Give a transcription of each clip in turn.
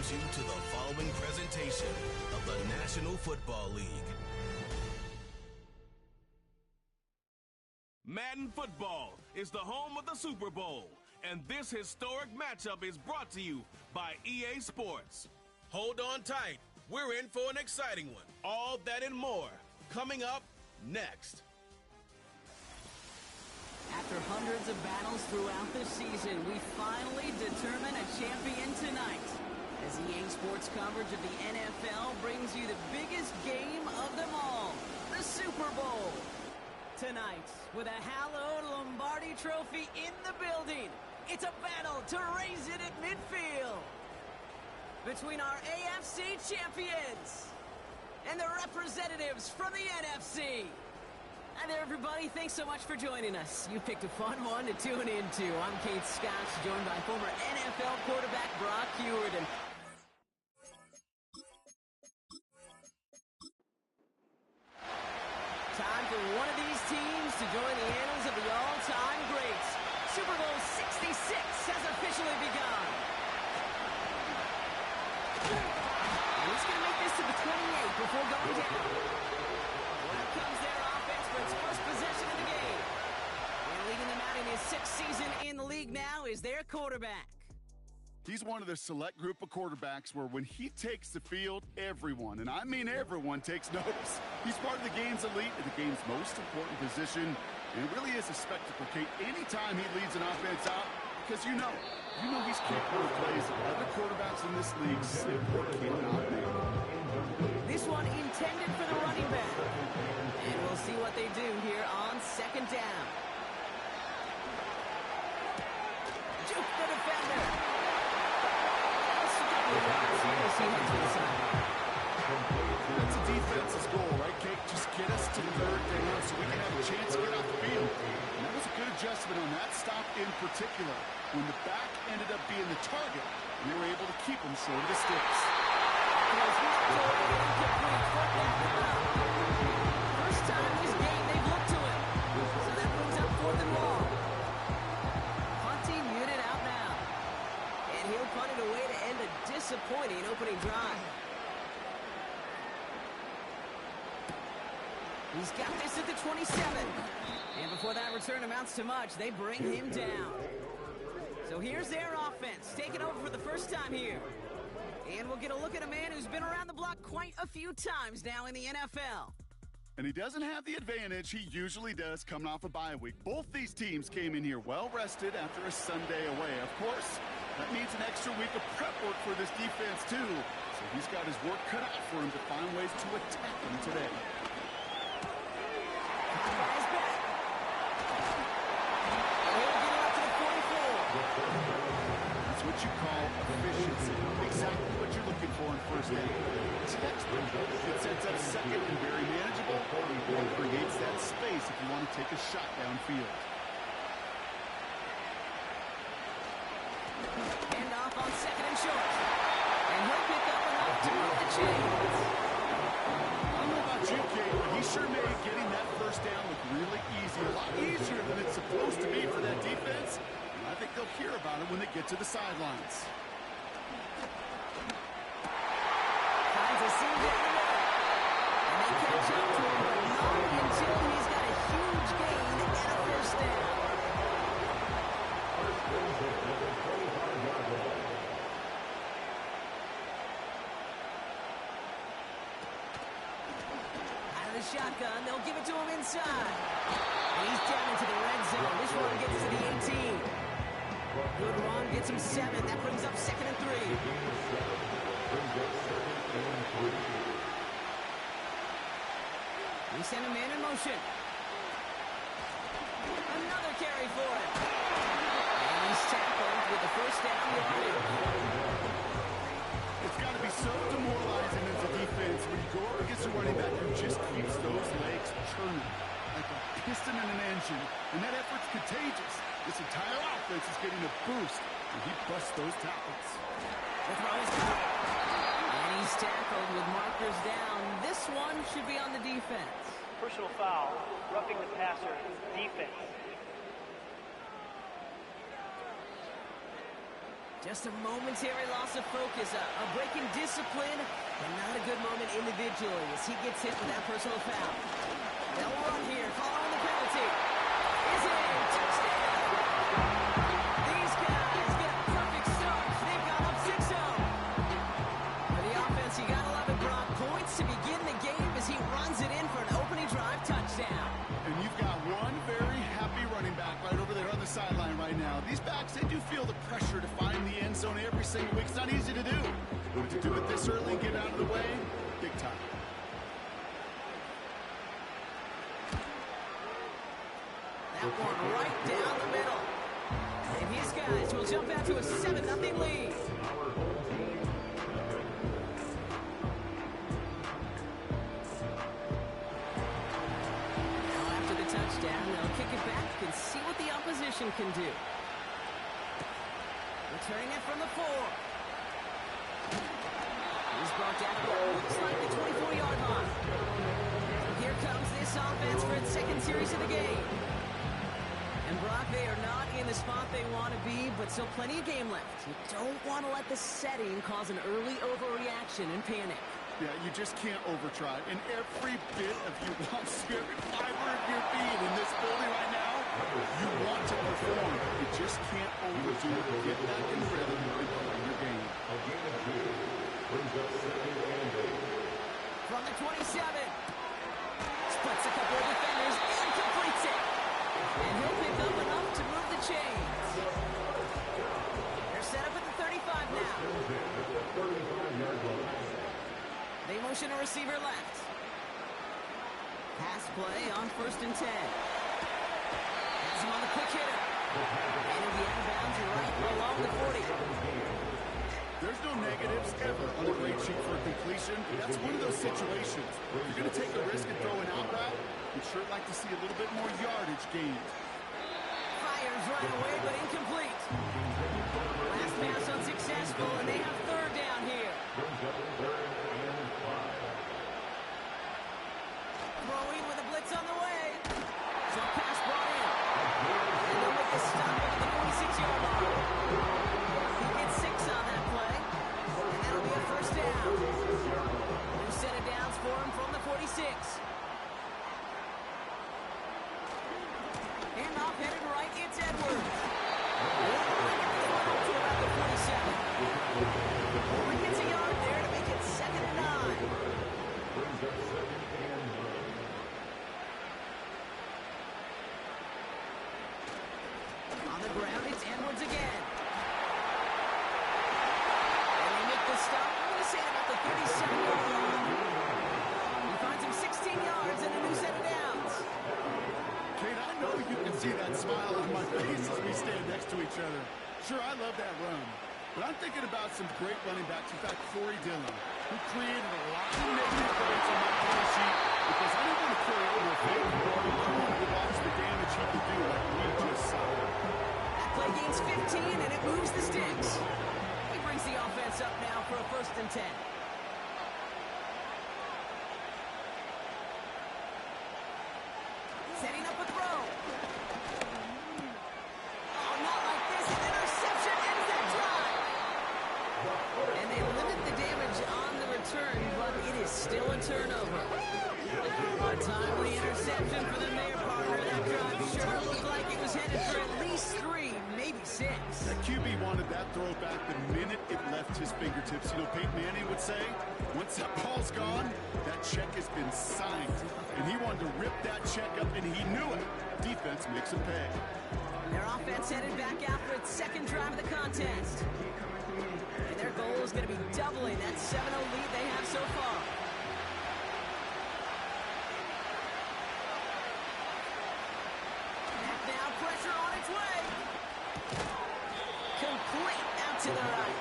welcomes you to the following presentation of the National Football League. Madden Football is the home of the Super Bowl, and this historic matchup is brought to you by EA Sports. Hold on tight. We're in for an exciting one. All that and more coming up next. After hundreds of battles throughout the season, we finally determine a champion tonight. As EA Sports coverage of the NFL brings you the biggest game of them all, the Super Bowl. Tonight, with a hallowed Lombardi trophy in the building, it's a battle to raise it at midfield between our AFC champions and the representatives from the NFC. Hi there, everybody. Thanks so much for joining us. You picked a fun one to tune into. I'm Kate Scotch, joined by former NFL quarterback Brock Heward. Time for one of these teams to join the annals of the all-time greats. Super Bowl 66 has officially begun. And he's going to make this to the 28 before going down. Here comes their offense for its first possession of the game. And leading them out in his 6th season in the league now is their quarterback. He's one of the select group of quarterbacks where when he takes the field, everyone, and I mean everyone, takes notice. He's part of the game's elite and the game's most important position, and it really is a spectacle, Kate, anytime he leads an offense out, because you know he's capable of plays that other quarterbacks in this league simply cannot make. This one intended for the running back. And we'll see what they do here on 2nd down. Juke the defender. That's a defense's goal, right, Kate? Just get us to 3rd down so we can have a chance to get off the field. And that was a good adjustment on that stop in particular, when the back ended up being the target, and they were able to keep him short of the sticks. First time this game they've looked to him. So that brings up 4th and long. Punting unit out now. And he'll punt it away to end a disappointing opening drive. He's got this at the 27. And before that return amounts to much, they bring him down. So here's their offense, taking over for the first time here. And we'll get a look at a man who's been around the block quite a few times now in the NFL. And he doesn't have the advantage he usually does coming off a bye week. Both these teams came in here well-rested after a Sunday away. Of course, that means an extra week of prep work for this defense, too. So he's got his work cut out for him to find ways to attack him today. That's what you call efficiency. Exactly what you're looking for in 1st down. Textbook. It sets up 2nd and very manageable, or creates that space if you want to take a shot downfield. Hand off on 2nd and short. And he'll pick up enough to move the chains. I don't know about you, Kate, but he sure made getting that 1st down look really easy. A lot easier than it's supposed to be for that defense. And I think they'll hear about it when they get to the sidelines. Finds a seam down the middle. And they catch up to him, but not until he's got a huge gain and a 1st down. Out of the shotgun, they'll give it to him inside. And he's down into the red zone. This one gets to the 18. Good run, gets him 7. That brings up 2nd and 3. We send a man in motion. Another carry for him. And he's tackled with the 1st down yardage. It's got to be so demoralizing as a defense when you go up against a running back who just keeps those legs churning like a piston in an engine, and that effort's contagious. This entire offense is getting a boost, and he busts those tackles. The throw is caught. And he's tackled with markers down. This one should be on the defense. Personal foul, roughing the passer, defense. Just a momentary loss of focus, a break in discipline, and not a good moment individually as he gets hit with that personal foul. They'll run here, following the penalty. Is it a touchdown? These guys get a perfect start. They've got up 6-0. For the offense, you gotta love it, Brock. Points to begin the game as he runs it in for an opening drive touchdown. And you've got one very happy running back right over there on the sideline right now. These backs, they do feel the pressure to find the end zone every single week. It's not easy to do. But to do it this early and get out of the way, big time. That one right down the middle. And his guys will jump out to a 7-0 lead. Now after the touchdown, they'll kick it back and see what the opposition can do. Returning it from the 4. He's brought down to what looks like the 24-yard line. Here comes this offense for its second series of the game. And Brock, they are not in the spot they want to be, but still plenty of game left. You don't want to let the setting cause an early overreaction and panic. Yeah, you just can't overtry. And every bit of you wants every fiber of your being in this building right now, you want to perform. You just can't overdo it. Get back in the rhythm and play your game. From the 27. Splits a couple of defenders and completes it. And he'll pick up enough to move the chains. They're set up at the 35 now. They motion a receiver left. Pass play on 1st and 10. Has him on the quick hitter. And he'll be out of bounds right along the 40. There's no negatives ever on the grade sheet for a completion. That's one of those situations. If you're going to take a risk and throw an out route, you'd sure like to see a little bit more yardage gained. Fires right away, but incomplete. Last pass unsuccessful, and they have 3rd down here. Throwing with a blitz on the way. So pass brought in. And they'll make the stop at the 46-yard line. He gets 6 on that play. And that'll be a 1st down. New set of downs for him from the 46. And off headed right, it's Edwards. To about the 47. Only gets a yard there to make it 2nd and 9. On the ground, it's Edwards again. And they make the stop. I'm going to say about the 37-yard line. He finds him 16 yards and a new set of downs. Kate, I know you can see that smile on my face as we stand next to each other. Sure, I love that run. But I'm thinking about some great running backs. In fact, Corey Dillon, who created a lot of negative plays on my play sheet because I didn't want to carry over a fake. I wanted to watch the damage he could do like we just saw. That play gains 15, and it moves the sticks. He brings the offense up now for a 1st and 10. Setting up a throw. Oh, not like this. An interception ends that drive. And they limit the damage on the return, but it is still a turnover. A timely interception for the Mayor partner. That drive sure looked like it was headed for at least 3, maybe 6. That QB wanted that throw back the minute it left his fingertips. You know, Peyton Manning would say, once that ball's gone, that check has been signed. And he wanted to rip that check up, and he knew it. Defense makes him pay. Their offense headed back out for its 2nd drive of the contest. And their goal is going to be doubling that 7-0 lead they have so far. Now pressure on its way. Complete out to the right.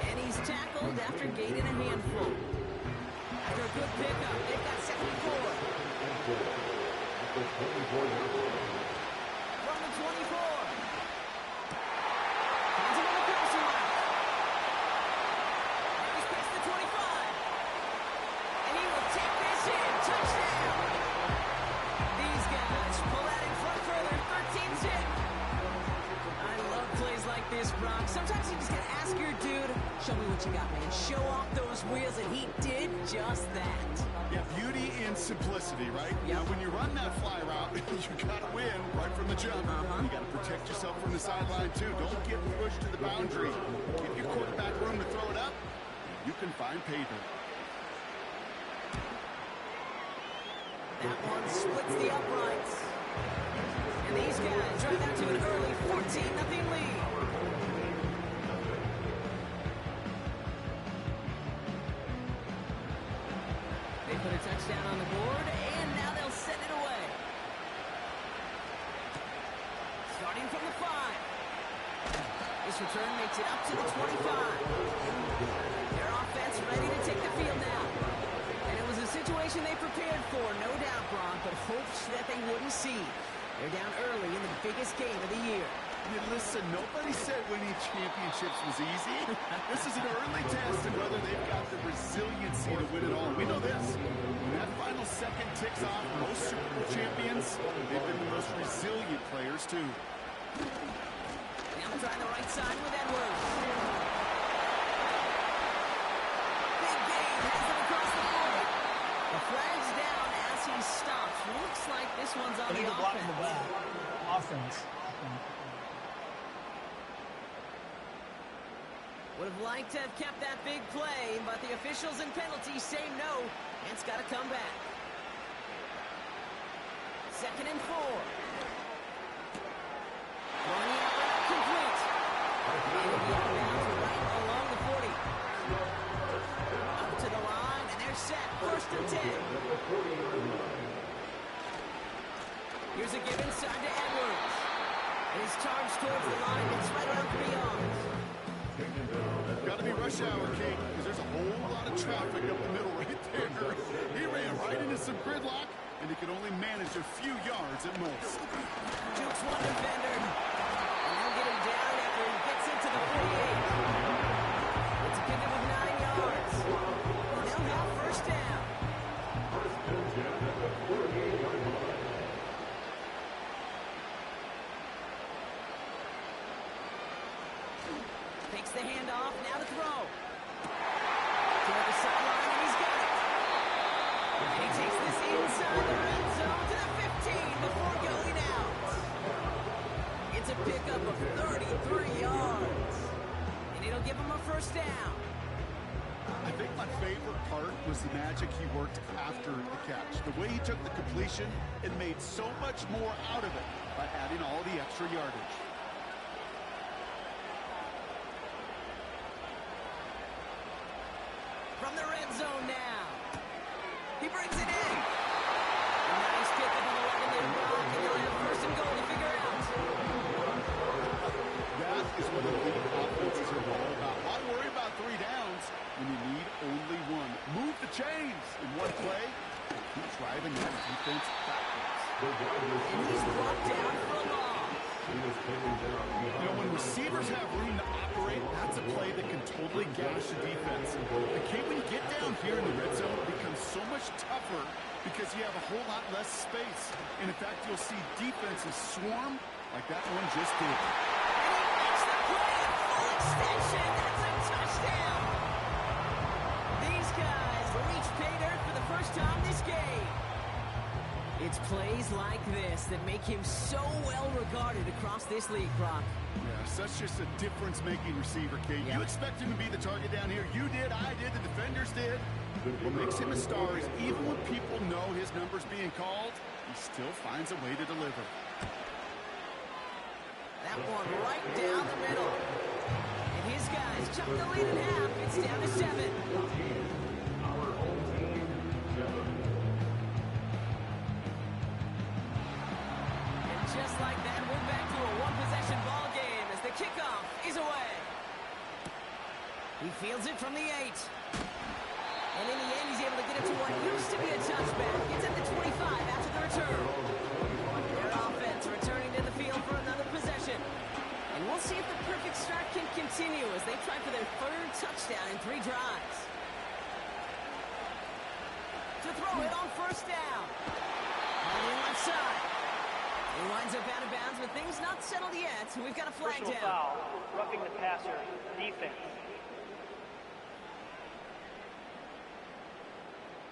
And he's tackled after gaining a handful. After a good pickup, they've got 2nd and 4. From the 24. Finds him on the crossing line. And he's past the 25. And he will take this in. Touchdown. These guys pull out in front further. 13-zip. I love plays like this, Brock. Sometimes you you got, man. Show off those wheels, and he did just that. Yeah, beauty in simplicity, right? Yep. Now, when you run that fly route, you got to win right from the jump. You got to protect yourself from the sideline, too. Don't get pushed to the boundary. Give your quarterback room to throw it up. You can find pay dirt. That one splits the uprights. And these guys drive out to an early 14-0 lead. They put a touchdown on the board, and now they'll send it away. Starting from the 5. This return makes it up to the 25. Their offense ready to take the field now. And it was a situation they prepared for, no doubt, Brock, but hopes that they wouldn't see. They're down early in the biggest game of the year. Hey, listen, nobody said winning championships was easy. This is an early test of whether they've got the resiliency to win it all. We know this. When that final second ticks off, most Super Bowl champions, they've been the most resilient players, too. Now trying the right side with Edwards. Big gain has them across the board. The flag's down as he stops. Looks like this one's on the offense. Would have liked to have kept that big play, but the officials and penalties say no. It's got to come back. 2nd and 4. Throwing the effort complete. And it'll be out of bounds right along the 40. Up to the line, and they're set. 1st and 10. Here's a give inside to Edwards. And his charge towards the line. It's right around 3 yards. Got to be rush hour, Kate, because there's a whole lot of traffic up the middle right there. He ran right into some gridlock, and he could only manage a few yards at most. Jukes one defender. And they'll get him down after he gets into the 48. It's a pickup of 9 yards. And they'll have 1st down. Takes the handoff, now the throw. Toward the sideline, and he's got it. And he takes this inside the red zone to the 15 before going out. It's a pickup of 33 yards. And it'll give him a 1st down. I think my favorite part was the magic he worked after the catch. The way he took the completion and made so much more out of it by adding all the extra yardage. From the red zone now. He brings it in. A nice pickup of 11 there, Brock, and they'll have 1st and goal to figure out. That is what elite offenses are all about. Why worry about 3 downs when you need only 1? Move the chains in one play and keep driving that defense backwards. And he's brought down for a loss. You know, when receivers have room to operate, that's a play that can totally gash the defense. And Kate, when you get down here in the red zone, it becomes so much tougher because you have a whole lot less space. And in fact, you'll see defenses swarm like that one just did. And he makes the play at full extension. That's a touchdown. These guys reach pay dirt for the 1st time this game. It's plays like this that make him so well regarded across this league, Brock. Yeah, such just a difference-making receiver, Kate. Yep. You expect him to be the target down here. You did, I did, the defenders did. What makes him a star is even when people know his number's being called, he still finds a way to deliver. That one right down the middle. And his guys chuck the lead in half. It's down to 7. Just like that, we're back to a one-possession ball game as the kickoff is away. He fields it from the 8. And in the end, he's able to get it to what used to be a touchback. Gets at the 25 after the return. Their offense returning to the field for another possession. And we'll see if the perfect start can continue as they try for their 3rd touchdown in 3 drives. To throw it on 1st down. On the left side. He winds up out of bounds, but things not settled yet. We've got a flag Personal down. foul, roughing the passer, defense.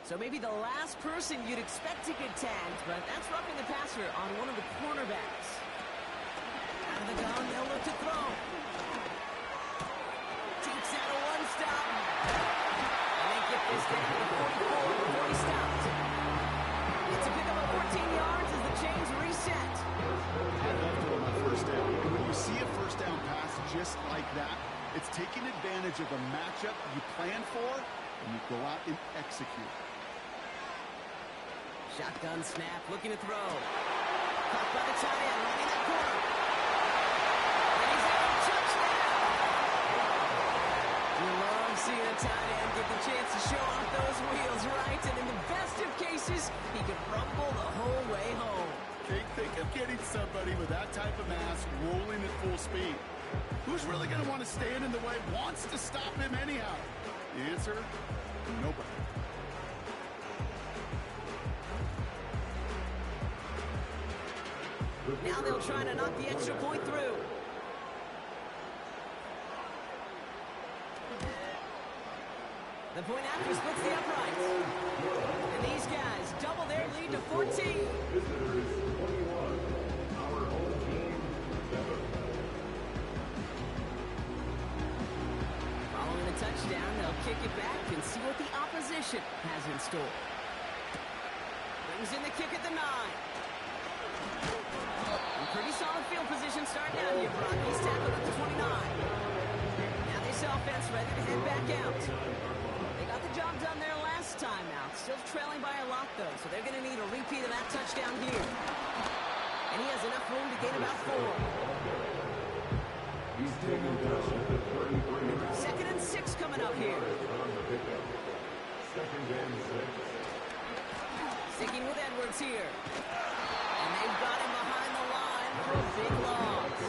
So maybe the last person you'd expect to get tagged, but that's roughing the passer on one of the cornerbacks. Out of the gun, they'll look to throw. Takes out a one-stop. And they get this down to the 44 before he stopped. It's a pickup of 14 yards as the chains reset. I'd love to on my first down. When you see a first down pass just like that, it's taking advantage of a matchup you plan for, and you go out and execute. Shotgun snap, looking to throw. Caught by the tight end, running that corner. And he's out, touchdown! You love seeing a tight end get the chance to show off those wheels, right? And in the best of cases, he could rumble the whole way home. Think of getting somebody with that type of mass rolling at full speed. Who's really going to want to stand in the way, wants to stop him anyhow? The answer, nobody. Now they'll try to knock the extra point through. The point after splits the uprights. And these guys double their lead to 14. Following a touchdown, they'll kick it back and see what the opposition has in store. Brings in the kick at the 9. Pretty solid field position starting out here, Broncos tackled up to 29. Now this offense ready to head back out. They got the job done there last time out. Still trailing by a lot, though, so they're going to need a repeat of that touchdown here. And he has enough room to gain about 4. Second and 6 coming up here. Sticking with Edwards here. And they've got him behind the line for a big loss.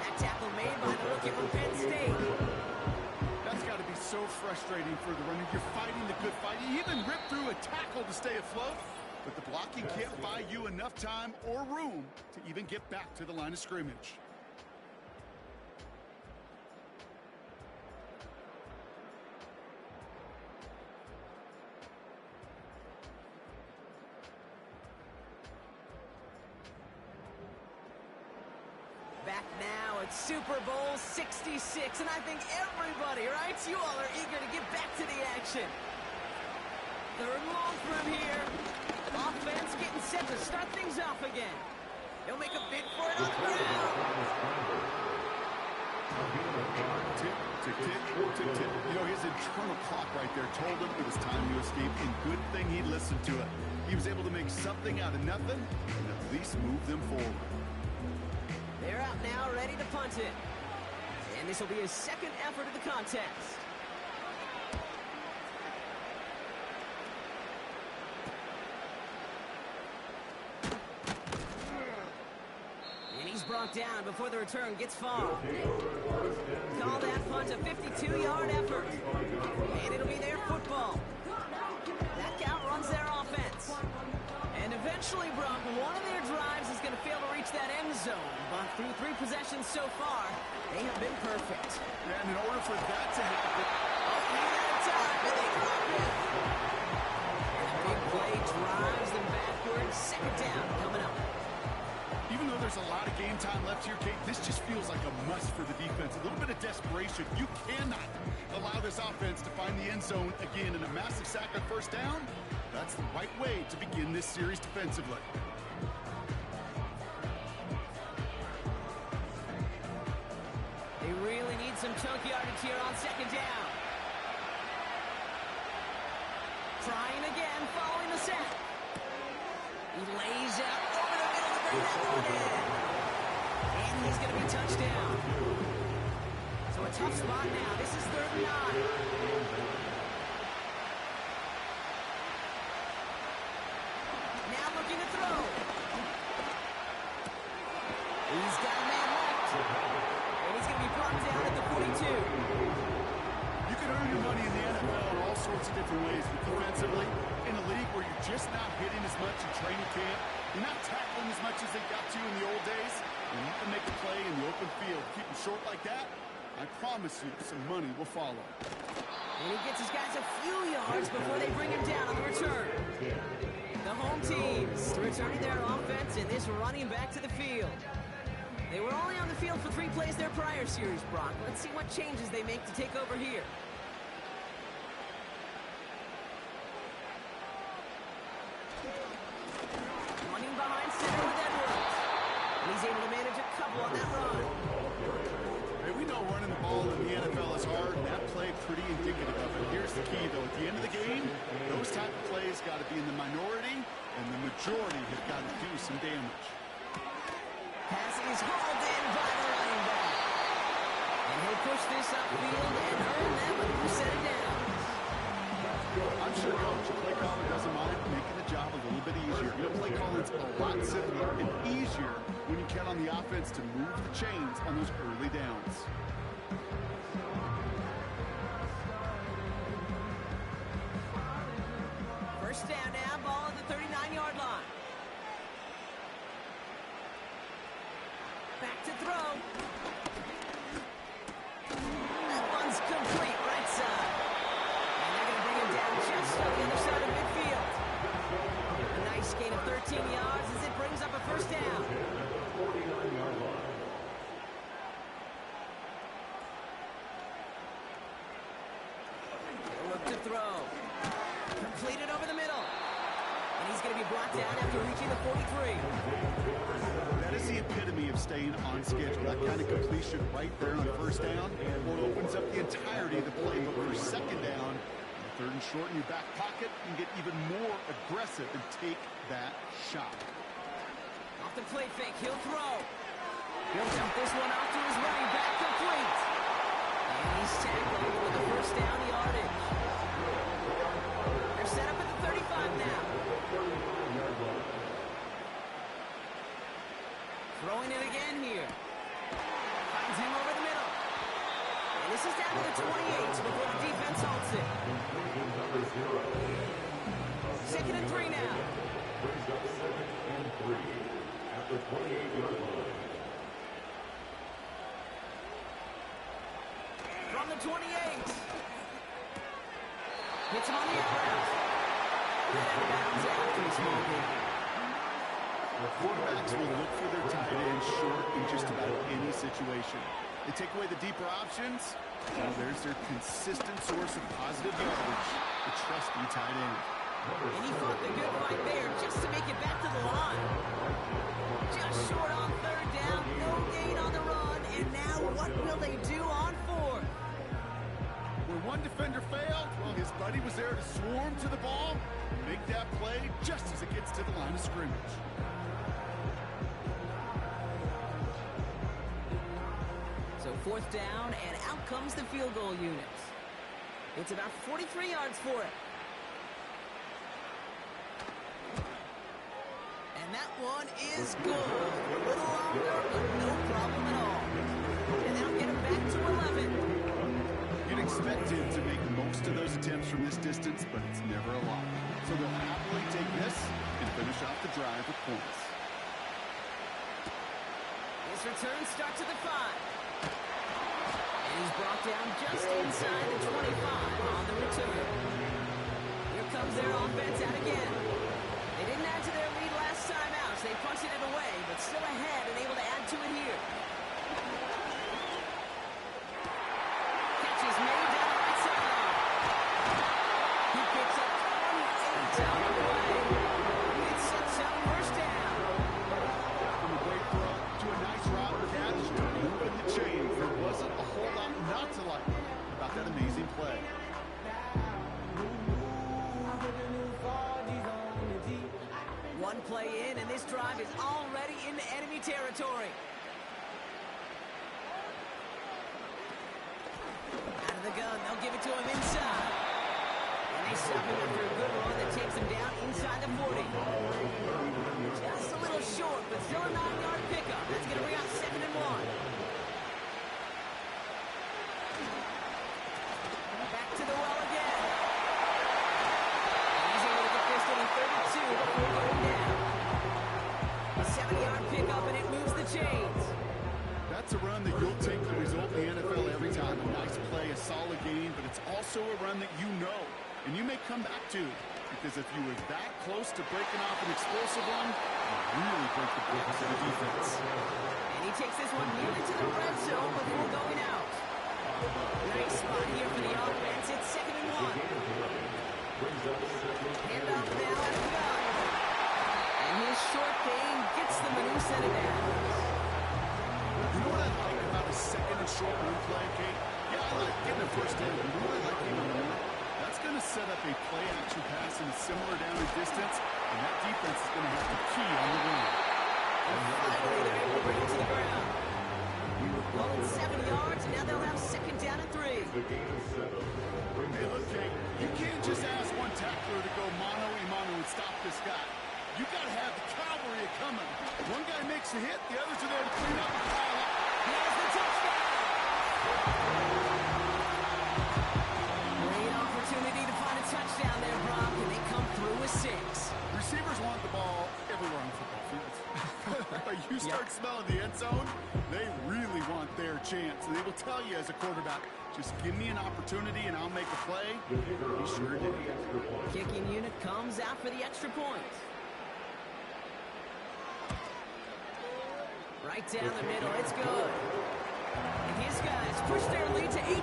That tackle made by the rookie from Penn State. That's got to be so frustrating for the runner. You're fighting the good fight. You even ripped through a tackle to stay afloat, but the blocking can't buy you enough time or room to even get back to the line of scrimmage. Back now at Super Bowl 66, and I think everybody, right? You all are eager to get back to the action. Third and long for him here. Offense getting set to start things off again. He'll make a bid for it on the ground. Tick, tick, tick, tick, tick. You know, his internal clock right there told him it was time to escape, and good thing he listened to it. He was able to make something out of nothing and at least move them forward. They're out now, ready to punt it. And this will be his second effort of the contest. And he's brought down before the return gets far. Call that punt a 52-yard effort. And it'll be their football. That count runs their offense. And eventually, Brock, one of their drives is going to fail to reach that end zone. But through 3 possessions so far, they have been perfect. And in order for that to happen... Oh, he's out of time, and they drop it. And a big play drives them backwards. Second down coming up. Even though there's a lot of game time left here, Kate, this just feels like a must for the defense. A little bit of desperation. You cannot allow this offense to find the end zone again in a massive sack on first down. That's the right way to begin this series defensively. They really need some chunk yardage here on second down. Trying again, following the set. He lays out over the middle to bring that one in. And he's going to be touched down. So a tough spot now. This is 3rd and 9. Now looking to throw. He's got a man left. And he's going to be brought down at the 42. You can earn your money in the NFL in all sorts of different ways, but defensively, in a league where you're just not hitting as much in training camp, you're not tackling as much as they got to in the old days, and you can make a play in the open field. Keep them short like that, I promise you some money will follow. And he gets his guys a few yards before they bring him down on the return. The home teams returning their offense and this running back to the field. They were only on the field for 3 plays their prior series, Brock. Let's see what changes they make to take over here. Running behind center with Edwards. And he's able to manage a couple on that run. Hey, we know running the ball in the NFL is hard, and that play pretty indicative of it. Here's the key, though. At the end of the game, those type of plays got to be in the minority, and the majority have got to do some damage. Pass is hauled in by the running back. And he'll push this upfield and earn them a new set of downs. I'm sure Coach, play calling doesn't mind making the job a little bit easier. You know, play calling's a lot simpler and easier when you count on the offense to move the chains on those early downs. First down now, ball at the 39-yard line. Back to throw. That one's complete, right side. And they're going to bring him down just on the other side of midfield. A nice gain of 13 yards as it brings up a first down. They'll look to throw. Completed over the middle. And he's going to be brought down after reaching the 43. That is the epitome of staying on schedule. That kind of completion right there on first down opens up the entirety of the playbook for second down. Third and short in your back pocket, you can get even more aggressive and take that shot. Off the play fake, he'll throw. He'll jump this one off to his running back, complete. And he's tackled for the first down yardage. They're set up at the 35 now. Throwing it again here. Finds him over the middle. And this is down to the 28 before the defense halts it. Second and 3 now. Brings up 2nd and 3 at the 28-yard line. From the 28. Hits him on the outroute. And out of bounds after a small gain. Quarterbacks will look for their tight end short in just about any situation. They take away the deeper options, and there's their consistent source of positive yardage, the trusty tight end. And he fought the good fight there just to make it back to the line. Just short on third down, no gain on the run, and now what will they do on fourth? When one defender failed, well, his buddy was there to swarm to the ball and make that play just as it gets to the line of scrimmage. So fourth down, and out comes the field goal unit. It's about 43 yards for it. And that one is good. A little longer, but no problem at all. And they'll get him back to 11. You'd expect him to make most of those attempts from this distance, but it's never a lot. So they'll happily take this and finish off the drive with points. His return starts at the 5. And he's brought down just inside the 25 on the return. Here comes their offense out again. They didn't add to their lead last time out, so they punted it away, but still ahead and able to add to it here. Catch is made down the right sideline. He picks up 28 out of the way. It sets up first down. From a great throw to a nice route catch to moving the chain. There wasn't a whole lot not to like about that amazing play. One play in, and this drive is already into enemy territory. Out of the gun, they'll give it to him inside. And they stop him after a good run that takes him down inside the 40. Just a little short, but still a 9-yard pickup. That's going to bring out 2nd and 1. Back to the well again. And he's able to get this to the 32 before going down. A 7-yard pickup, and it moves the chains. That That's a run that you'll take the result in the NFL every time. A nice play, a solid game, but it's also a run that you know, and you may come back to. Because if you were that close to breaking off an explosive run, you really break the brakes of the defense. And he takes this one nearly to the red zone before going out. Nice spot here for the offense. It's 2nd and 1. Hand off now at the gun. And his short game gets them a new set of downs. You know what I like about a 2nd and short run play, Kate? Yeah, I like getting a first down. You know what I like even more? That's going to set up a play-action pass in a similar down and distance, and that defense is going to have to key on the run. And finally, they're able to bring it to the ground. Going 7 yards, and now they'll have 2nd down and 3. Hey, look, Kate, you can't just ask one tackler to go mano-a-mano and stop this guy. You got to have the cavalry coming. One guy makes a hit, the others are there to clean up and pile up. Here's the touchdown! Great opportunity to find a touchdown there, Brock, and they come through with 6. Receivers want the ball everywhere on football fields. But you start smelling the end zone, they really want their chance. And they will tell you as a quarterback, just give me an opportunity and I'll make a play. He sure did. Kicking unit comes out for the extra point. Right down the middle, it's good. And his guys push their lead to 18.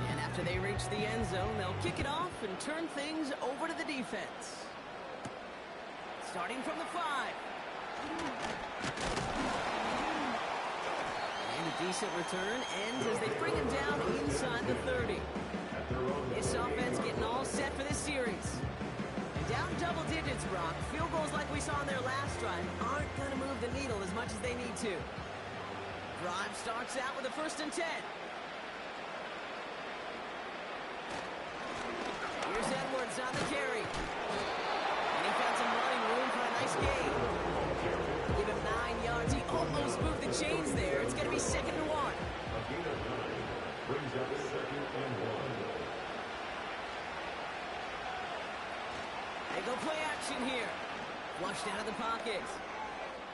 And after they reach the end zone, they'll kick it off and turn things over to the defense. Starting from the 5. And a decent return ends as they bring him down inside the 30. This offense getting all set for this series. And down double digits, Brock. Field goals like we saw on their last drive aren't going to move the needle as much as they need to. Drive starts out with a 1st and 10. Here's Edwards on the carry. And he found some running room for a nice gain. Give him 9 yards. He almost moved the chains there. It's going to be 2nd and 1. Brings up 2nd and 1. They go play action here. Flushed out of the pocket.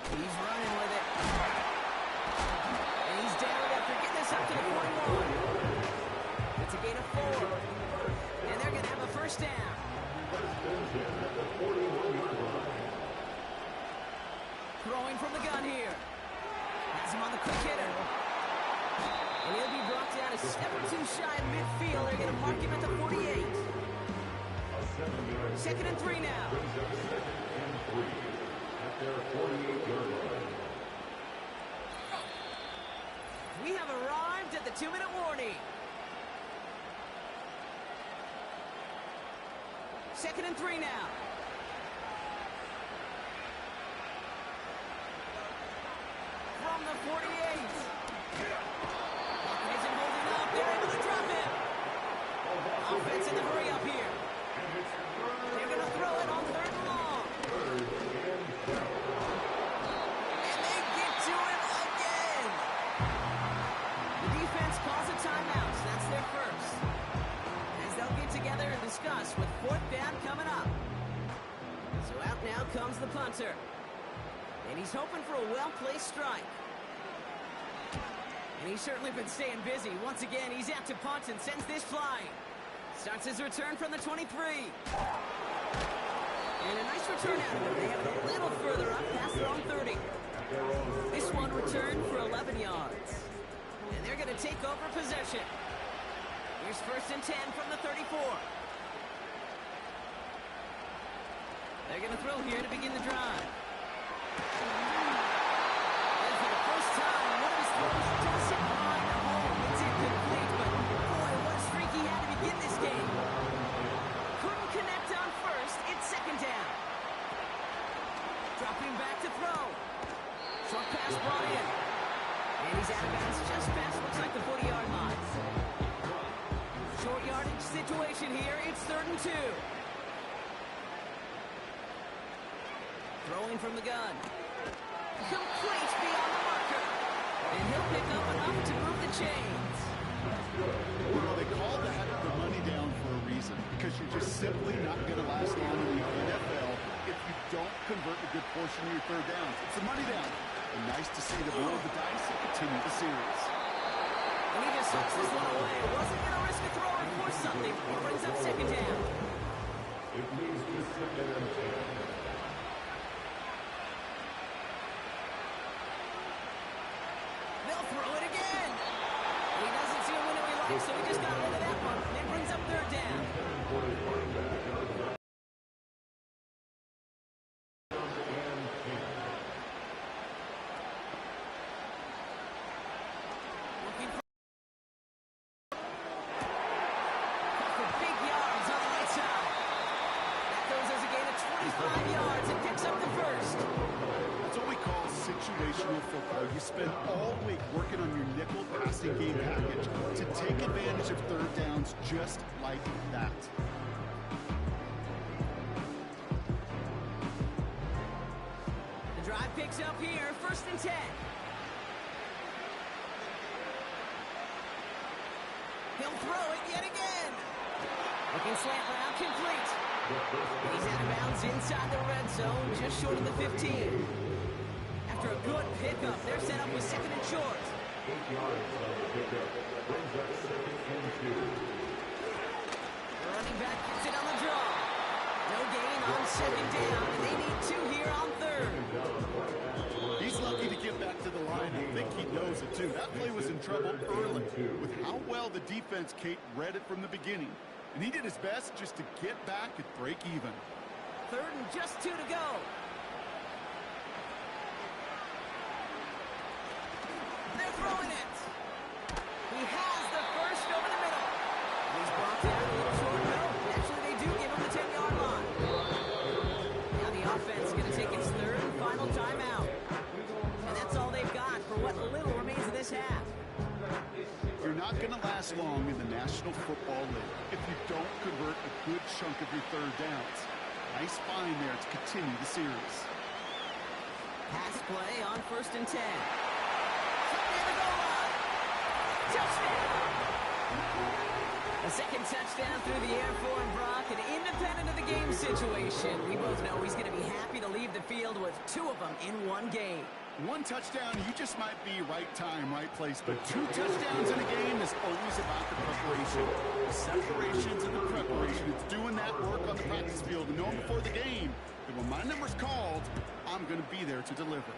He's running with it. And he's down after getting this up to the 41. It's a gain of 4. And they're going to have a 1st down. Throwing from the gun here. Has him on the quick hitter. And he'll be brought down a step or 2 shy of midfield. They're going to mark him at the 48. 2nd and 3 now. We have arrived at the 2-minute warning. 2nd and 3 now. From the 48. Bucket isn't holding up. They're able to drop him. Offense in the hurry up here. They're going to throw it on 3rd and long. And they get to him again. The defense calls a timeout. So that's their first. As they'll get together and discuss with 4th down coming up. So out now comes the punter. And he's hoping for a well-placed strike. And he's certainly been staying busy. Once again, he's out to punt and sends this flying. Starts his return from the 23. And a nice return out of him. They have it a little further up past their own 30. This one returned for 11 yards. And they're going to take over possession. Here's 1st and 10 from the 34. They're going to throw here to begin the drive. And for the first time, one of his throws doesn't find a home. It's incomplete, but boy, what a streak he had to begin this game. Couldn't connect on 1st. It's 2nd down. Dropping back to throw. Short pass brought in. And he's out of bounds just past, looks like the 40-yard line. Short yardage situation here. It's 3rd and 2. Throwing from the gun. Complete beyond the marker. And he'll pick up enough to move the chains. Well, they call that the money down for a reason, because you're just simply not portion of your third downs. It's the money down. And nice to see the roll of the dice and continue the series. And he just sucks this one away. Wasn't going to risk a throw or force something. It brings up second down. It leads to second and 10. They'll throw it again. He doesn't see a window he likes, so he just got rid of that one. It brings up third down. Looking for big yards on the right side. That goes as a gain of 25 yards and picks up the first. That's what we call situational football. You spend all week working on your nickel passing game package to take advantage of third downs just like that. The drive picks up here, first and 10. He'll throw it yet again. Looking slant route, complete. He's out of bounds inside the red zone, just short of the 15. After a good pickup, they're set up with second and short. 8 yards on the pickup. Brings up second and 2. The running back gets it on the draw. No gain on second down, and they need 2 here on third. He's lucky to get back to the line. I think he knows it, too. That play was in trouble early with how well the defense, Kate, read it from the beginning. And he did his best just to get back and break even. Third and just 2 to go. They're throwing it. He has the first over the middle. He's brought down a little short. No, actually they do give him the 10-yard line. Now the offense is going to take its third and final timeout. And that's all they've got for what little remains of this half. You're not going to last long in the National Football League if you don't convert a good chunk of your third downs. Nice find there to continue the series. Pass play on first and 10. Near the goal line. Touchdown! A second touchdown through the air for him, Brock, and independent of the game situation. We both know he's going to be happy to leave the field with 2 of them in one game. One touchdown, you just might be right time, right place. But 2 touchdowns in a game is always about the preparation. The separations and the preparation. It's doing that work on the practice field and knowing before the game that when my number's called, I'm going to be there to deliver.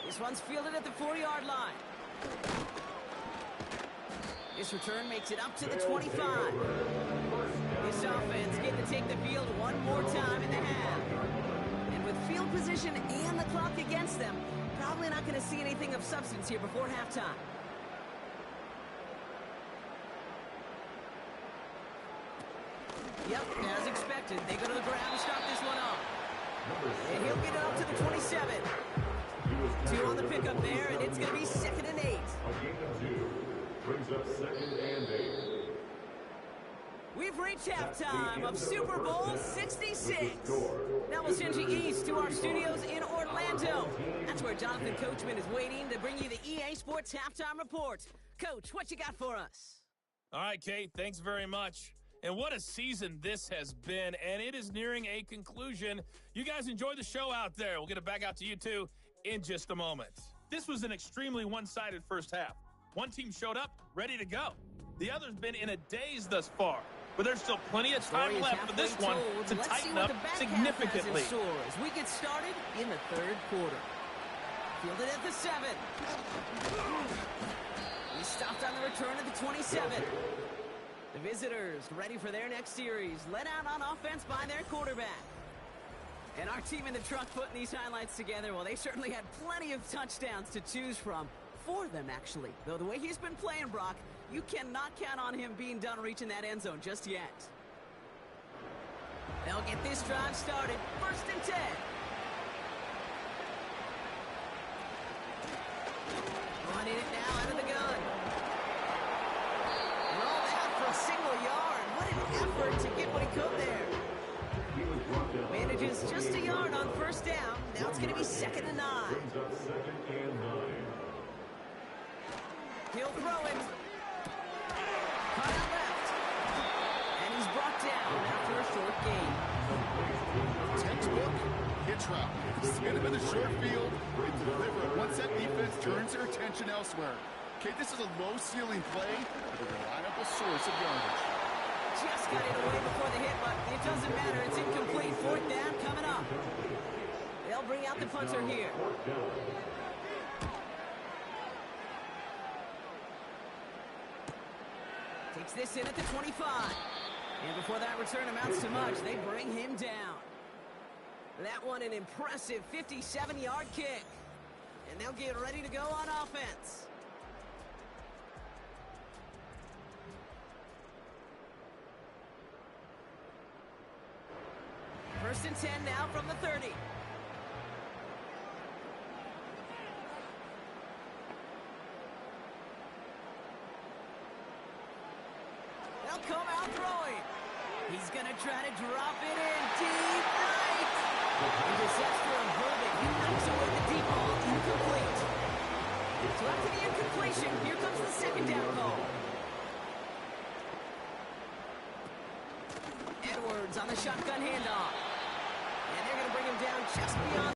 This one's fielded at the 4-yard line. This return makes it up to the 25. This offense getting to take the field one more time in the half. And with field position and the clock against them, probably not going to see anything of substance here before halftime. Yep, as expected, they go to the ground and start this one off. And he'll get it up to the 27. 2 on the pickup there, and it's going to be second and 8. A gain of 2. Brings up second and 8. We've reached halftime of Super Bowl 66. Now we'll send you east to our studios in Orlando. That's where Jonathan Coachman is waiting to bring you the EA Sports Halftime Report. Coach, what you got for us? All right, Kate, thanks very much. And what a season this has been, and it is nearing a conclusion. You guys enjoy the show out there. We'll get it back out to you, too, in just a moment. This was an extremely one-sided first half. One team showed up, ready to go. The other's been in a daze thus far, but there's still plenty of time left for this one to tighten up significantly. As we get started in the third quarter. Fielded at the 7. He stopped on the return at the 27. The visitors ready for their next series, led out on offense by their quarterback. And our team in the truck putting these highlights together, well, they certainly had plenty of touchdowns to choose from. 4 of them, actually. Though the way he's been playing, Brock, you cannot count on him being done reaching that end zone just yet. They'll get this drive started. First and 10. Running it now out of the gun. Rolled out for a single yard. What an effort to get what he could there. Manages just a yard on first down. Now it's going to be second and 9. Brings up second and 9. He'll throw it. Cut out left. And he's brought down after a short gain. Textbook hitch route. Spin him in the short field and deliver it once that defense turns their attention elsewhere. Okay, this is a low-ceiling play with a reliable source of yardage. Just got it away before the hit, but it doesn't matter. It's incomplete. Fourth down coming up. They'll bring out the punter here. Takes this in at the 25. And before that return amounts to much, they bring him down. That one an impressive 57-yard kick. And they'll get ready to go on offense. First and 10 now from the 30. They'll come out throwing. He's going to try to drop it in deep right. Intercepts for a verdict. He knocks away the deep ball. Incomplete. So after the incompletion, here comes the second down call. Edwards on the shotgun handoff. And they're going to bring him down just beyond.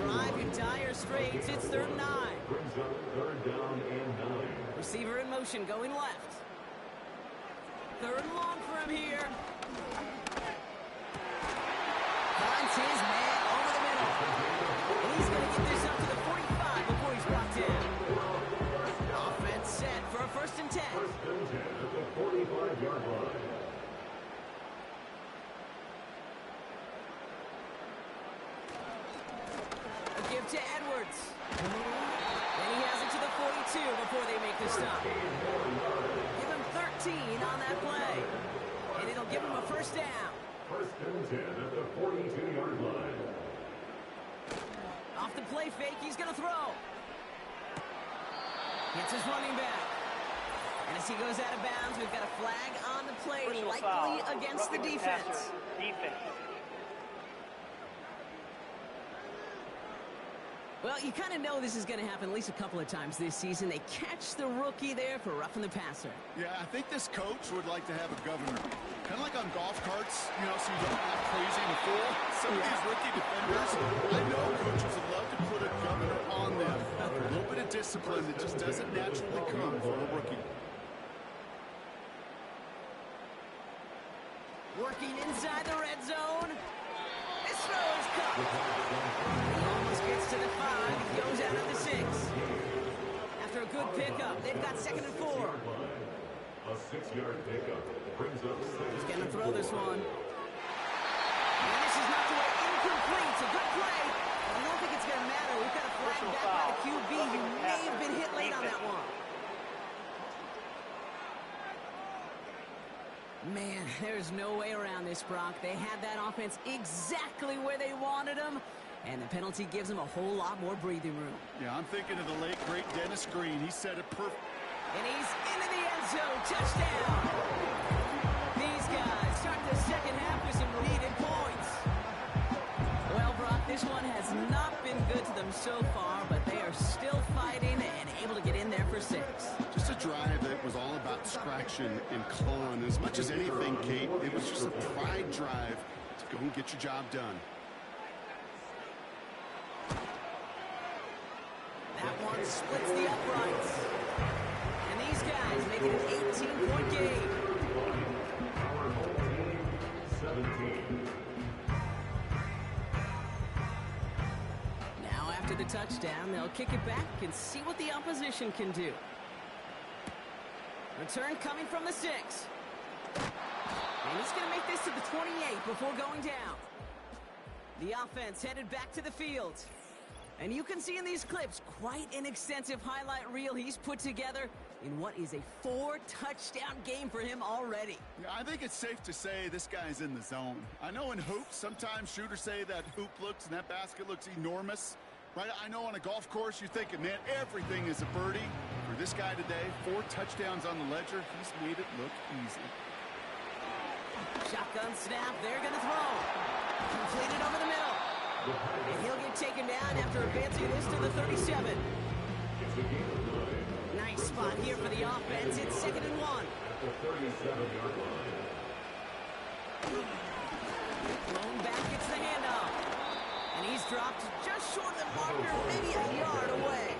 Drive in dire straits. It's 3rd and 9. Third down and 9. Receiver in motion going left. 3rd and long for him here. Finds his man over the middle. And he's going to get this up to the 45 before he's brought down. Offense set for a 1st and 10. First and 10 at the 45-yard line. A give to Edwards. And he has it to the 42 before they make the stop. Give him 13 on that play. And it'll give him a 1st down. First and 10 at the 42-yard line. Off the play fake, he's going to throw. Gets his running back. And as he goes out of bounds, we've got a flag on the play, Personal likely foul. against the Roughing defense. passer. Defense. Well, you kind of know this is going to happen at least a couple of times this season. They catch the rookie there for roughing the passer. Yeah, I think this coach would like to have a governor. Kind of like on golf carts, you know, so you don't have crazy in the fool. Some of these rookie defenders, I know coaches would love to put a governor on them. A little bit of discipline that just doesn't naturally come for a rookie. Working inside the red zone. This throw is caught. He almost gets to the 5. He goes out of the 6. After a good pickup, they've got 2nd and 4. A 6-yard pickup brings up 6. He's going to throw this one. And this is knocked away incomplete. It's a good play. But I don't think it's going to matter. We've got a flag Personal back by the foul. QB who may have been hit late on that one. Man, there's no way around this, Brock. They had that offense exactly where they wanted them, and the penalty gives them a whole lot more breathing room. Yeah, I'm thinking of the late, great Dennis Green. He said it perfect. And he's into the end zone. Touchdown! These guys start the second half with some needed points. Well, Brock, this one has not been good to them so far, but they are still fighting and able to get in there for 6. Just a drive that was all about scratching and clawing. As much as anything, Kate, it was just a pride drive to go and get your job done. That one splits the uprights. And these guys make it an 18-point game. Our home team, 17. Now after the touchdown, they'll kick it back and see what the opposition can do. Return coming from the 6. And he's going to make this to the 28 before going down. The offense headed back to the field. And you can see in these clips quite an extensive highlight reel he's put together in what is a 4-touchdown game for him already. Yeah, I think it's safe to say this guy's in the zone. I know in hoops, sometimes shooters say that hoop looks and that basket looks enormous. Right? I know on a golf course, you're thinking, man, everything is a birdie. For this guy today, 4 touchdowns on the ledger, he's made it look easy. Shotgun snap, they're going to throw. Completed over the middle. And he'll get taken down after advancing this to the 37. Nice spot here for the offense. It's 2nd and 1. the 37-yard line. Thrown back, gets the handoff. And he's dropped just short of the marker, maybe a yard away.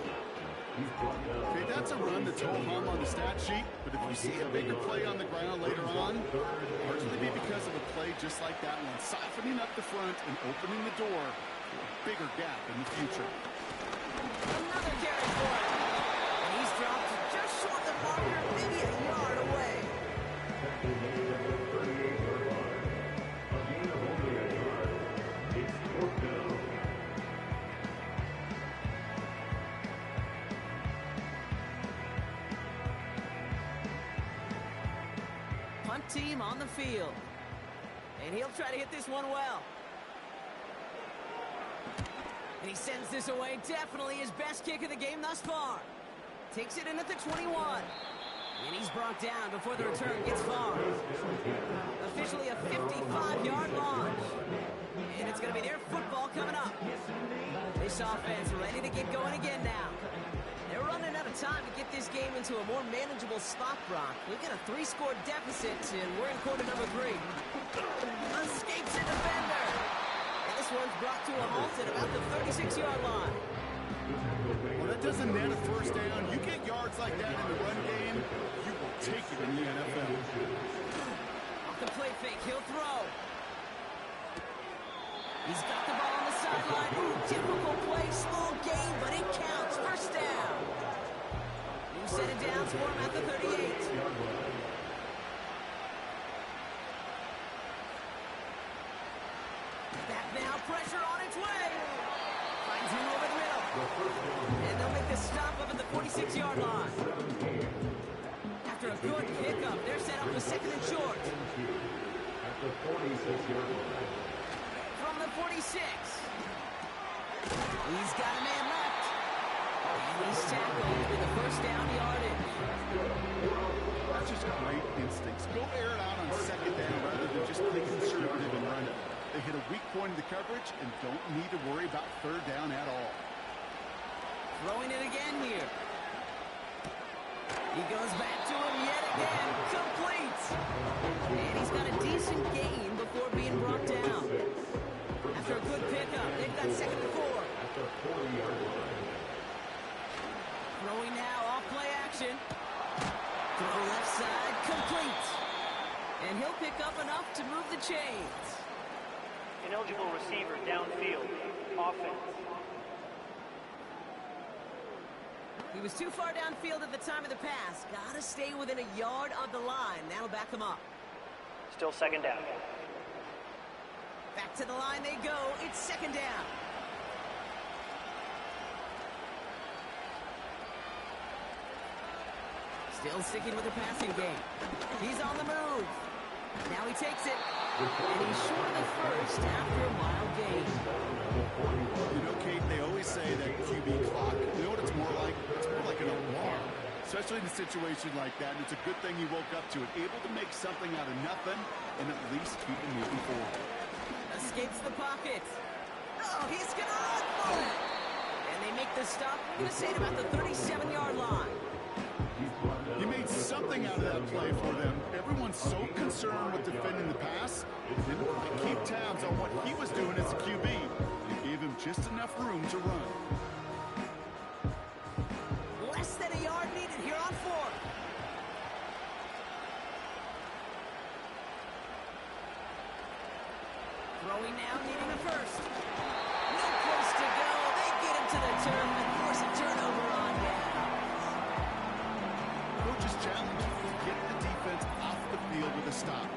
Okay, that's a run that's ho-hum on the stat sheet, but if you see a bigger play on the ground later on, largely be because of a play just like that one, softening up the front and opening the door for a bigger gap in the future. Another carry for him. And he's dropped just short of the marker, maybe a yard away. Punt team on the field. And he'll try to hit this one well. And he sends this away. Definitely his best kick of the game thus far. Takes it in at the 21. And he's brought down before the return gets far. Officially a 55-yard launch. And it's going to be their football coming up. This offense ready to get going again now. They're running out of time to get this game into a more manageable spot, Brock. Look at a 3-score deficit, and we're in quarter number 3. Escapes a defender. And this one's brought to a halt at about the 36-yard line. Well, that doesn't net a first down. You get yards like that in the run game, you will take it in the NFL. Off the play fake, he'll throw. He's got the ball on the sideline. Ooh, difficult play, small gain, but it counts. First down. New set of downs for him at the 38. Back now, pressure on its way. Finds him over the middle. And they'll make the stop up at the 46-yard line. After a good pickup, they're set up with second and short. At the 46-yard line. From the 46. He's got a man left. And he's tackled with the first down yardage. That's just great instincts. Go air it out on second down rather than just play conservative and run it. They hit a weak point in the coverage and don't need to worry about third down at all. Throwing it again here. He goes back to him yet again. Complete. And he's got a decent gain before being brought down. After a good pickup, they've got second and 4. At the 40-yard line. Throwing now, off play action. Throw left side, complete. And he'll pick up enough to move the chains. Ineligible receiver downfield. Offense. He was too far downfield at the time of the pass. Gotta stay within a yard of the line. That'll back him up. Still second down. Back to the line they go. It's second down. Still sticking with the passing game. He's on the move. Now he takes it. And he's short of the first after a mild gain. You know, Kate, they always say that QB clock, you know what it's more like? It's more like an alarm. Especially in a situation like that, and it's a good thing he woke up to it. Able to make something out of nothing and at least keep him moving forward. Escapes the pocket. Oh, he's going to run for it. And they make the stop. We're going to say at about the 37-yard line. He made something out of that play for them. Everyone's so concerned with defending the pass, it didn't quite keep tabs on what he was doing as a QB. It gave him just enough room to run. Less than a yard needed here on 4. Throwing now, needing a first. No place to go. They get him to the turf and force a turnover on downs. Coach's challenge, get the defense off the field with a stop.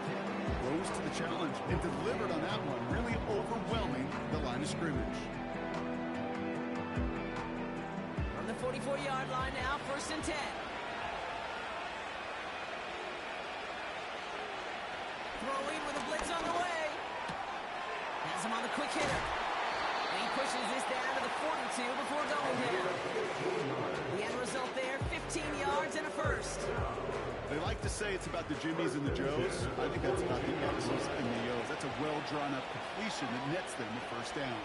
Rose to the challenge and delivered on that one, really overwhelming the line of scrimmage. From the 44-yard line now, first and 10. Throwing with a blitz on the way. Has him on the quick hitter. And he pushes this down to the 42 before going down. The end result there, 15 yards and a first. They like to say it's about the Jimmies and the Joes. I think that's about the X's and the O's. That's a well-drawn-up completion that nets them the first down.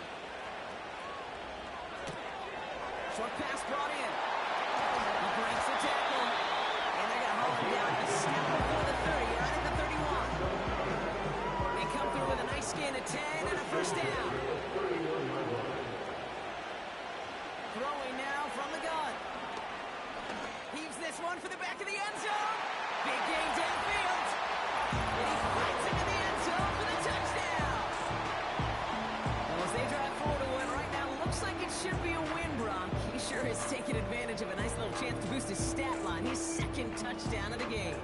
Short pass brought in. He breaks the tackle. And they're going to haul him down to snap before back of the end zone. Big gain downfield. And he fights into the end zone for the touchdown. Well, as they drive forward to one right now, looks like it should be a win, Brock. He sure is taking advantage of a nice little chance to boost his stat line. His second touchdown of the game.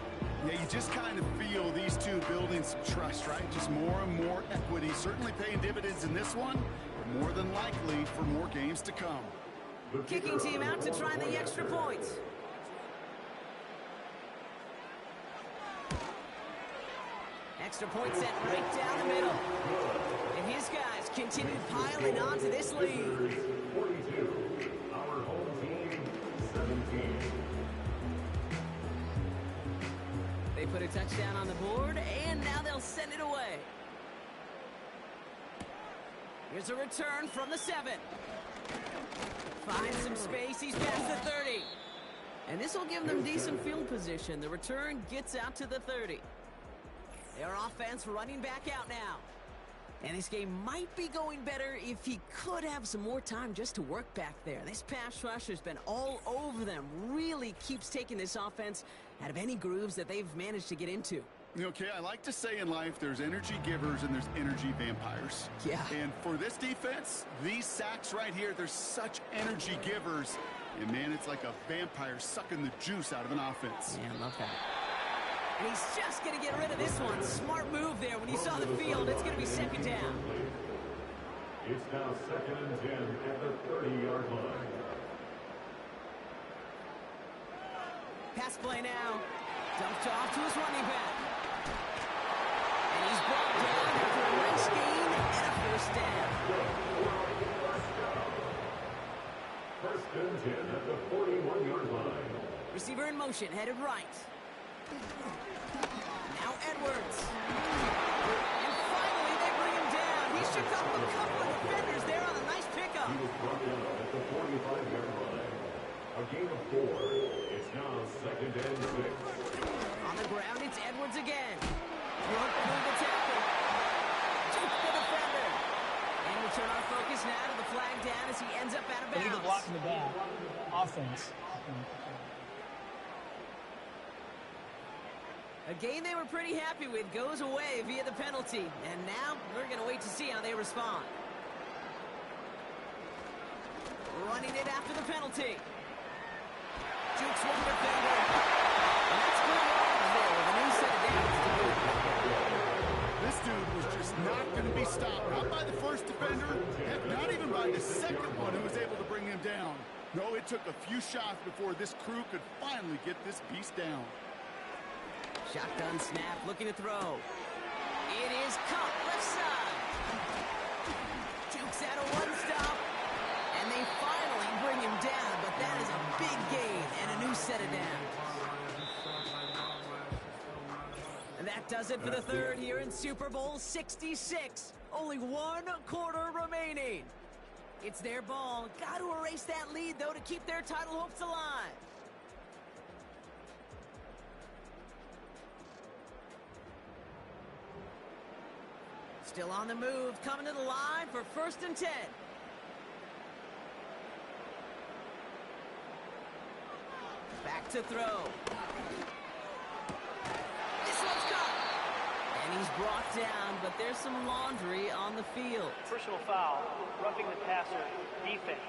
Yeah, you just kind of feel these two building some trust, right? Just more and more equity. Certainly paying dividends in this one, but more than likely for more games to come. Kicking team out to try the extra point. Extra point set right down the middle. And his guys continue piling on to this lead. 42. Our home team, 17. They put a touchdown on the board, and now they'll send it away. Here's a return from the 7. Finds some space. He's past the 30. And this will give them decent field position. The return gets out to the 30. Their offense running back out now. And this game might be going better if he could have some more time just to work back there. This pass rush has been all over them. Really keeps taking this offense out of any grooves that they've managed to get into. Okay, I like to say in life there's energy givers and there's energy vampires. Yeah. And for this defense, these sacks right here, they're such energy givers. And man, it's like a vampire sucking the juice out of an offense. Yeah, I love that. And he's just going to get rid of this one. Smart move there when he saw the field. It's going to be second down. It's now 2nd and 10 at the 30-yard line. Pass play now. Dumped off to his running back. And he's brought down after a nice gain and a first down. First and 10 at the 41-yard line. Receiver in motion, headed right. Now Edwards. And finally they bring him down. He shook off a couple of defenders there on a nice pickup. He was brought down at the 45-yard line. A gain of 4. It's now 2nd and 6. On the ground, it's Edwards again. Broke through the tackle. Jukes the defender. And we turn our focus now to the flag down as he ends up out of Illegal bounds. block in the back. Offense. A game they were pretty happy with goes away via the penalty. And now we're going to wait to see how they respond. Running it after the penalty. Jukes one defender. And that's good yards there with a new set of downs to boot. This dude was just not going to be stopped. Not by the first defender, heck, not even by the second one who was able to bring him down. No, it took a few shots before this crew could finally get this beast down. Shotgun snap, looking to throw. It is caught left side. Jukes out a one-stop. And they finally bring him down, but that is a big gain and a new set of downs. And that does it for the third here in Super Bowl 66. Only 1 quarter remaining. It's their ball. Got to erase that lead, though, to keep their title hopes alive. Still on the move, coming to the line for 1st and 10. Back to throw. This one's caught. And he's brought down, but there's some laundry on the field. Personal foul, roughing the passer, defense.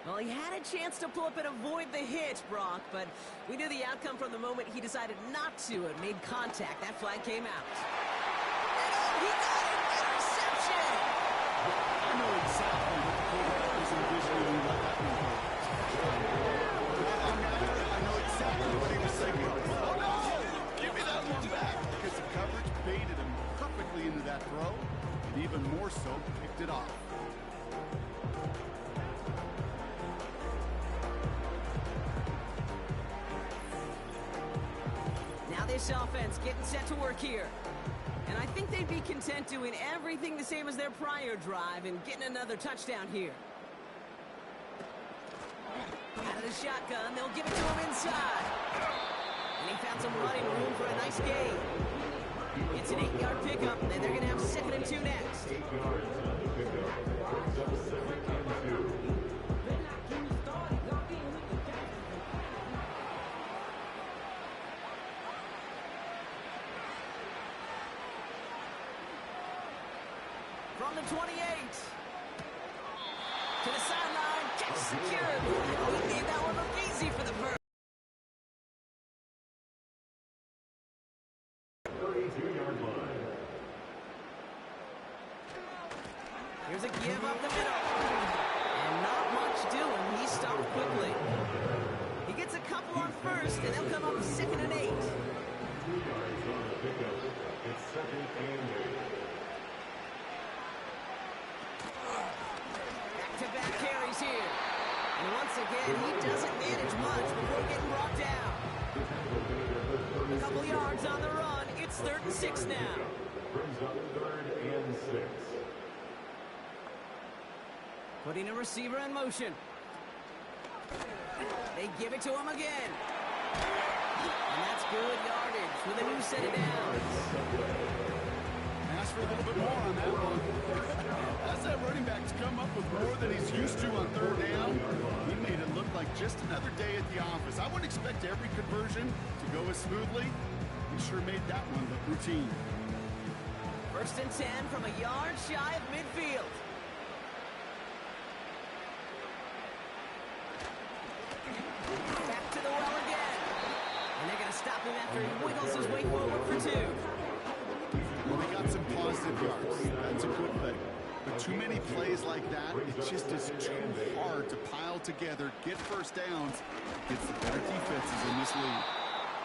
Well, he had a chance to pull up and avoid the hit, Brock, but we knew the outcome from the moment he decided not to and made contact. That flag came out. And oh, he got an interception! I know exactly what the quarterback was envisioning when he let that one go. I know exactly what he was thinking. Oh, no! Give me that one back! Because the coverage baited him perfectly into that throw, and even more so, picked it off. This offense getting set to work here. And I think they'd be content doing everything the same as their prior drive and getting another touchdown here. Out of the shotgun, they'll give it to him inside. And he found some running room for a nice gain. It's an 8-yard pickup, and they're going to have 2nd and 2 next. 8 yards on the pickup. Brings up 2nd and 2. secured. Oh, he made that one look easy for the first. 32-yard line. Here's a give up the middle. And not much doing. He stopped quickly. He gets a couple on first, and they'll come up 2nd and 8. 2 yards on the pickup. It's 2nd and 8. Back-to-back carries here. And once again, he doesn't manage much before getting brought down. A couple yards on the run. It's 3rd and 6 now. Brings up 3rd and 6. Putting a receiver in motion. They give it to him again. And that's good yardage with a new set of downs. Ask for a little bit more on that one. As that running back's come up with more than he's used to on 3rd down, he made it look like just another day at the office. I wouldn't expect every conversion to go as smoothly. He sure made that one look routine. 1st and 10 from a yard shy of midfield. Back to the well again. And they're going to stop him after he wiggles his way forward for 2. Well, they got some positive yards. That's a good thing. But too many plays like that, it just is too hard to pile together, get first downs against the better defenses in this league.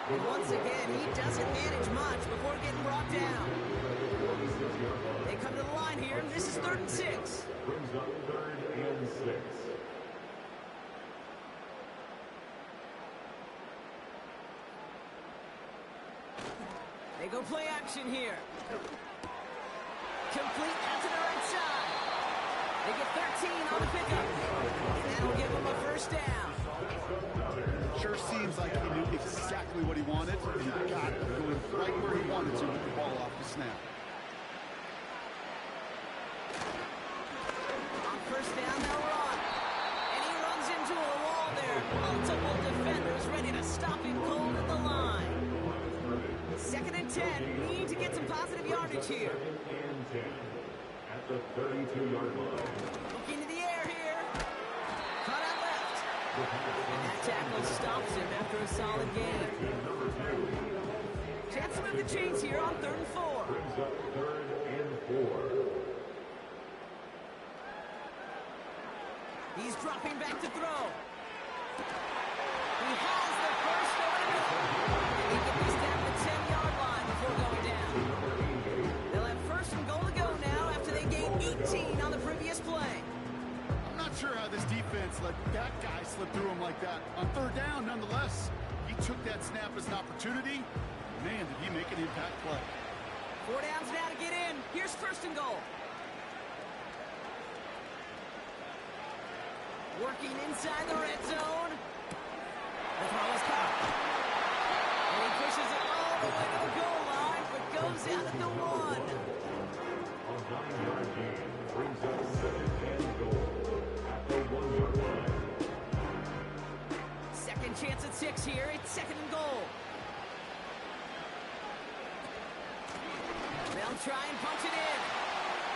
And once again, he doesn't manage much before getting brought down. They come to the line here, and this is 3rd and 6. Brings up 3rd and 6. They go play action here. Complete out to the right side. They get 13 on the pickup. And that'll give them a 1st down. Sure seems like he knew exactly what he wanted, and he got it going right where he wanted to with the ball off the snap. On 1st down, they'll run. And he runs into a wall there. Multiple defenders ready to stop him cold at the line. 2nd and 10. Need to get some positive yardage here. 2nd and 10 at the 32-yard line. Looking to the air here. Cut out left. And that tackle stops him after a solid game. Chance to move the chains here on 3rd and 4. Brings up 3rd and 4. He's dropping back to throw. He has the first down. He can be down the 10-yard line before going down. They'll have 1st and goal to go now after they gained 18 on the previous play. I'm not sure how this defense let that guy slip through him like that. On 3rd down, nonetheless, he took that snap as an opportunity. Man, did he make an impact play. 4 downs now to get in. Here's 1st and goal. Working inside the red zone. The throw is caught. And he pushes it all the way to the goal line, but goes out at the 1. A 9-yard gain brings up 2nd and goal at the 1-yard line. 2nd chance at 6 here. It's 2nd and goal. They'll try and punch it in.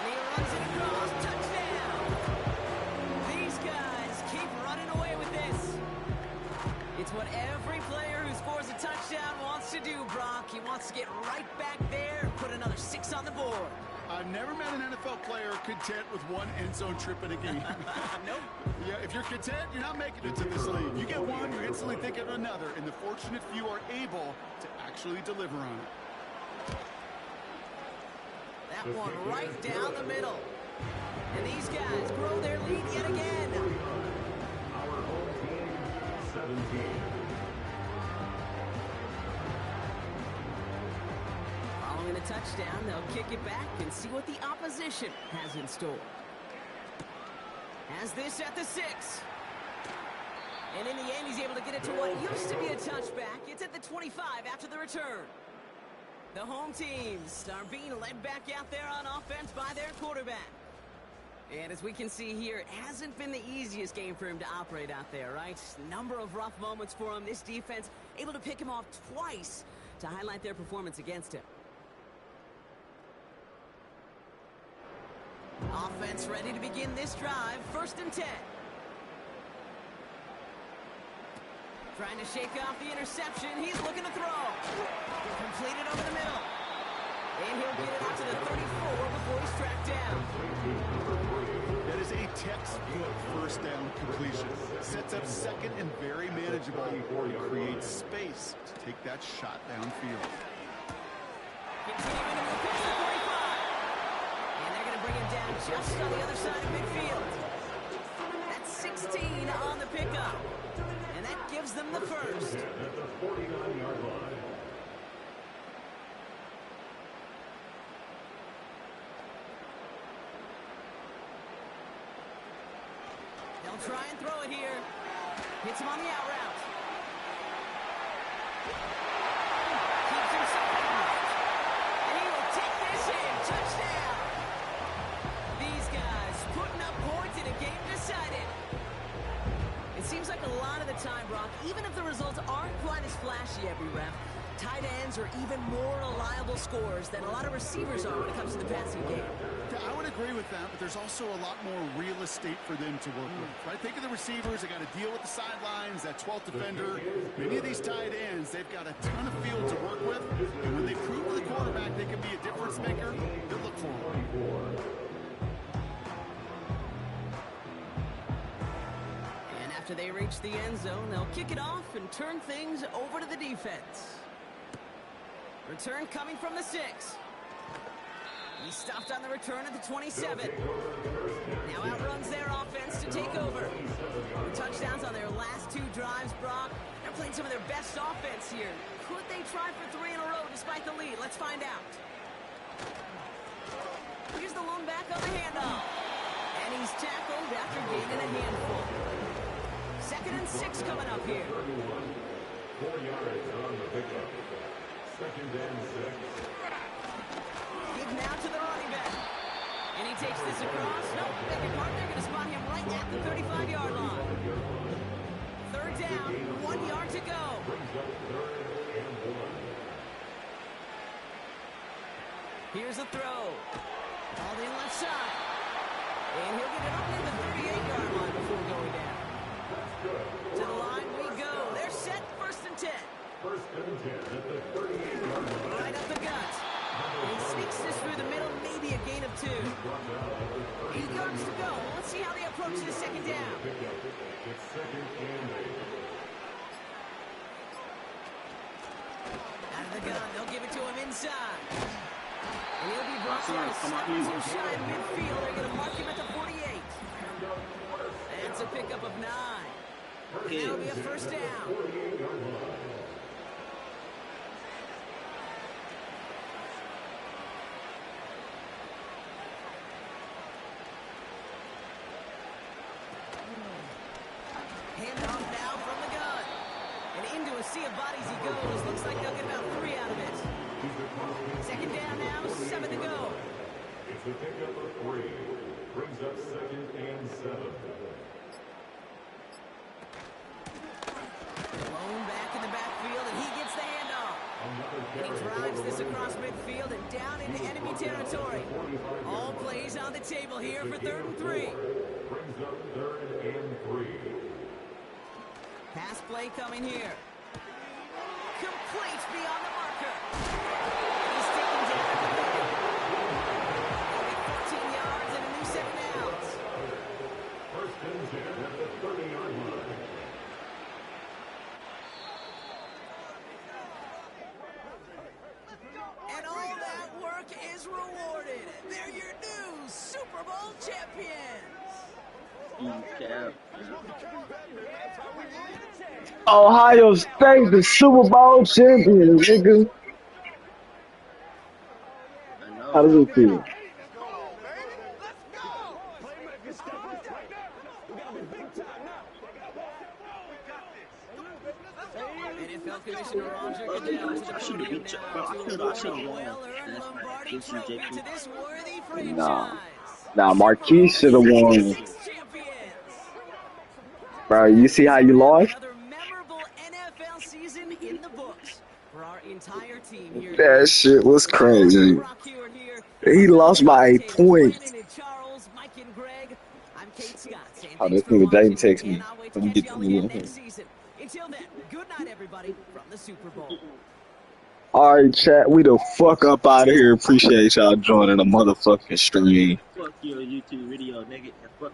And he runs it across. Touchdown. These guys keep running away with this. It's what every player who scores a touchdown wants to do, Brock. He wants to get right back there and put another 6 on the board. I've never met an NFL player content with one end zone trip in a game. Nope. Yeah, if you're content, you're not making it to this league. You get one, you're instantly thinking of another, and the fortunate few are able to actually deliver on it. That one right down the middle. And these guys grow their lead yet again. Our home team, 17. Following a touchdown, they'll kick it back and see what the opposition has in store. Has this at the 6. And in the end, he's able to get it to what used to be a touchback. It's at the 25 after the return. The home teams are being led back out there on offense by their quarterback. And as we can see here, it hasn't been the easiest game for him to operate out there, right? Number of rough moments for him. This defense able to pick him off twice to highlight their performance against him. Offense ready to begin this drive. 1st and 10. Trying to shake off the interception. He's looking to throw. Completed over the middle. And he'll get it out to the 34 before he's tracked down. That is a textbook first down completion. Sets up second and very manageable. It creates space to take that shot downfield. Continuing to move past the 45. And they're going to bring him down just on the other side of midfield. That's 16 on the pickup. And that gives them the first. At the 49-yard line. They'll try and throw it here. Hits him on the out route. Keeps himself out. And he will take this in. Touchdown. These guys putting up points in a game decided. It seems like a lot of the time, Brock, even if the results aren't quite as flashy every rep, tight ends are even more reliable scorers than a lot of receivers are when it comes to the passing game. I would agree with that, but there's also a lot more real estate for them to work with. Right? Think of the receivers. They got to deal with the sidelines, that 12th defender. Many of these tight ends, they've got a ton of field to work with, and when they prove to the quarterback they can be a difference maker, they'll look for them. And after they reach the end zone, they'll kick it off and turn things over to the defense. Return coming from the 6. He stopped on the return at the 27. Now outruns their offense to take over. The touchdowns on their last 2 drives, Brock. They're playing some of their best offense here. Could they try for 3 in a row despite the lead? Let's find out. Here's the lone back on the handoff. And he's tackled after gaining a handful. 2nd and 6 coming up here. 4 yards on the pickup. 2nd and 6. Give now to the running back. And he takes this across. No, beg your pardon. They're going to spot him right at the 35-yard line. 3rd down, 1 yard to go. Here's a throw. Called in left side. And he'll get it up near the 38-yard line before going down. To the line we go. They're set. 1st and 10. 1st and 10 at the 38-yard line. Right up the gut. He sneaks this through the middle, maybe a gain of 2. 8 yards to go. Let's see how they approach the 2nd down. It's 2nd and 8. Out of the gun, they'll give it to him inside. And he'll be brought down too shy of midfield. They're going to mark him at the 48. That's a pickup of 9. That'll be a 1st down. Handoff now from the gun. And into a sea of bodies he goes. Looks like they'll get about 3 out of it. 2nd down now, 7 to go. It's a pickup of 3. Brings up 2nd and 7. Blown back in the backfield, and he gets the handoff. And he drives this across midfield and down into enemy territory. All plays on the table here for 3rd and 3. Brings up 3rd and 3. Pass play coming here. Complete beyond the marker. He's taken down at the 30. 14 yards and a new 7 downs. 1st and 10 at the 30-yard line. And all that work is rewarded. They're your new Super Bowl champions. Ohio State, the Super Bowl champion, nigga. How does it feel? NFL Commissioner Roger Goodell to the podium now to award a well-earned Lombardi trophy to this worthy franchise. Nah, Marquise should have won. Bro, you see how you lost? Another memorable NFL season in the books for our entire team here. That shit was crazy. He lost by a point. Oh, this nigga Dayton text me. Let me get to the Until then, good night, everybody, from the Super Bowl. All right, chat. We the fuck up out of here. Appreciate y'all joining the motherfucking stream. Fuck your YouTube video, nigga. And fuck